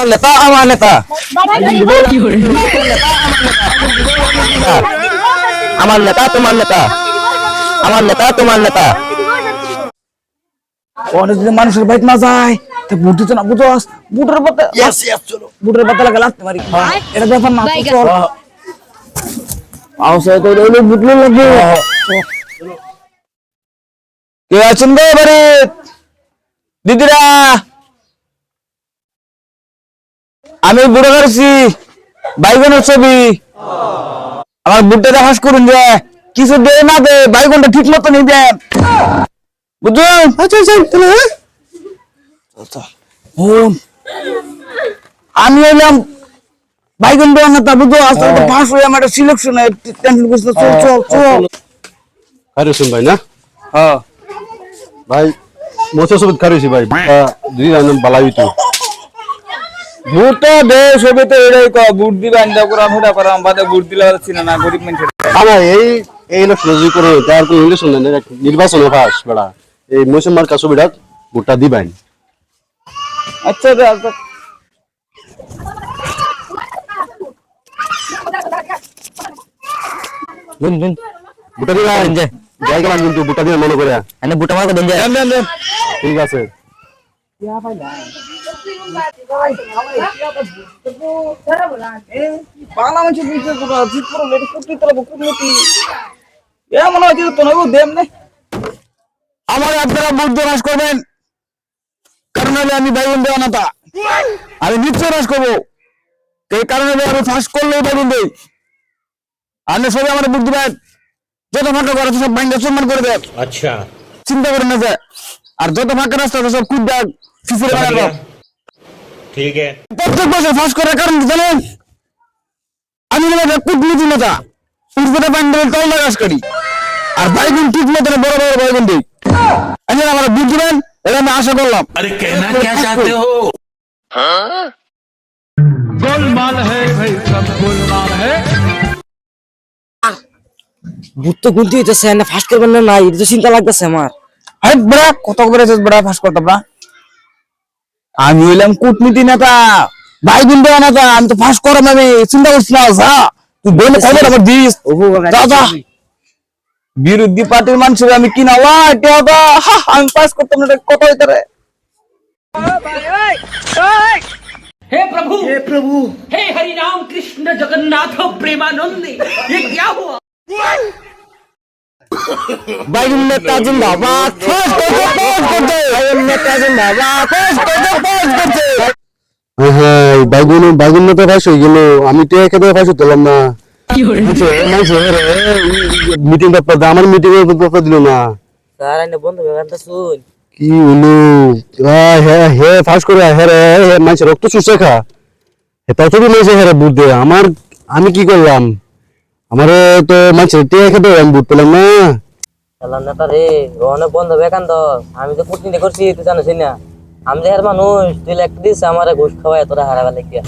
নেতা আমার নেতা আমার নেতা তোমার নেতা আমার নেতা তোমার নেতা অনেকদিন মানুষের বাইক না যায় তো ভোট দিতে না বুঝোস বুটের পাতা বুটের পাতা লাগা লাগতে পারি এটা ব্যাপার না চল আওসে তো রইলো বুটলো লাগবে কে আছেন গো বাড়ি দিদিরা আমি বুড়ো করছি বাইগনের ছবি আমার বুটটা দেখাস করুন যে কিছু দে না দে বাইগনটা ঠিক মতো নিয়ে দেন বুঝছো আচ্ছা আচ্ছা আমি এলাম বাইগন দেওয়া না তা বুঝো আজকে তো পাস হয়ে আমার সিলেকশন টেনশন করছিস চল চল চল আরে শুন ভাই না হ্যাঁ ভাই মোচা সবুজ খারিছি ভাই দুই রান বালাই তো বুট তো দে সবে তো এটাই কো বুট দিবা আন্দা করা মোটা করা বাদে বুট দিলা চিনা না গরিব মানুষের আমার এই ইলেকশন যদি করে তার তো ইলেকশন না নির্বাচনে ফাঁস বেড়া এই মৌসুমার কাছে বিড়া ভোটটা দিবেন আচ্ছা আচ্ছা গুন গুন ভোটটা দিবেন যাই গেলাম কিন্তু ভোটটা দিবেন মনে করে এনে বুটা মারকে দেন যায় ঠিক আছে পালা মানুষ বুঝতে কোটা জিত করে লেট কুটি তলব কুটি এ মনে হয় তো নগো দেম নে আমার আপনারা বুট দেওয়াস করবেন কারণ হলে আমি বাইগন দেওয়া না তা আমি নিশ্চয় রাস করবো এই কারণে আমি ফার্স্ট করলেই বাইগন দেই আপনি সবাই আমার বুট দিবেন যত ফাঁকা করে সব বাইঙ্গা সম্মান করে দেন अच्छा চিন্তা করেন না যে আর যত ফাঁকা রাস্তা আছে সব কুট দেন ফিফিরে समझ বানাবো गया ठीक है প্রত্যেক বছর ফার্স্ট করার কারণ কি জানেন আমি বলে কূটনীতি নেতা উঠবে বান্ডেল তল লাগাস করি আর বাইগুন ঠিক মতো বড় বড় বাইগুন দিই আমি আমার বুঝ দিবেন এটা আমি আশা করলাম अरे कहना क्या चाहते हो বুট তো গুনতে হইতেছে না ফাস্ট করবেন না নাই এটা তো চিন্তা লাগতেছে আমার হাই বড়া কত করে বড়া ফার্স্ট করতে বড়া আমি হইলাম কূটনীতি নেতা বাইগুন দেওয়া নেতা আমি তো ফার্স্ট করলাম আমি চিন্তা করছি না যা তুই বলে খবর আমার দিস যা যা বিরোধী পার্টির মানুষের আমি কিনা আমি পাস করতাম না কত হইতে রে हे प्रभु हे हरि राम कृष्ण जगन्नाथ प्रेमानंद ये क्या हुआ বাইগুন নেতা জিন্দাবাদ ফার্স্ট করতে বাইগুন নেতা জিন্দাবাদ ফার্স্ট করতে হ্যাঁ বাইগুন তো ফাঁস হয়ে গেল আমি তো একেবারে ফাঁস হতাম না মিটিং ব্যাপার আমার মিটিং এর ব্যাপার দিল না স্যার এনে বন্ধ বেগানটা শুন কি হলো হ্যাঁ হ্যাঁ ফাঁস করে হ্যাঁ রে মানুষের রক্ত চুষে খা তাও তো মেয়েছে হ্যাঁ বুট দে আমার আমি কি করলাম আমার তো মানুষের টিয়া খেতে আমি বুট পেলাম না এলাম নেতা রে রনে বন্ধ বেকান তো আমি তো কুটনীতি করছি তুই জানিস না আমি যে হের মানুষ তুই একটা দিস আমার ঘুষ খাওয়াই তোরা হারাবে লেগে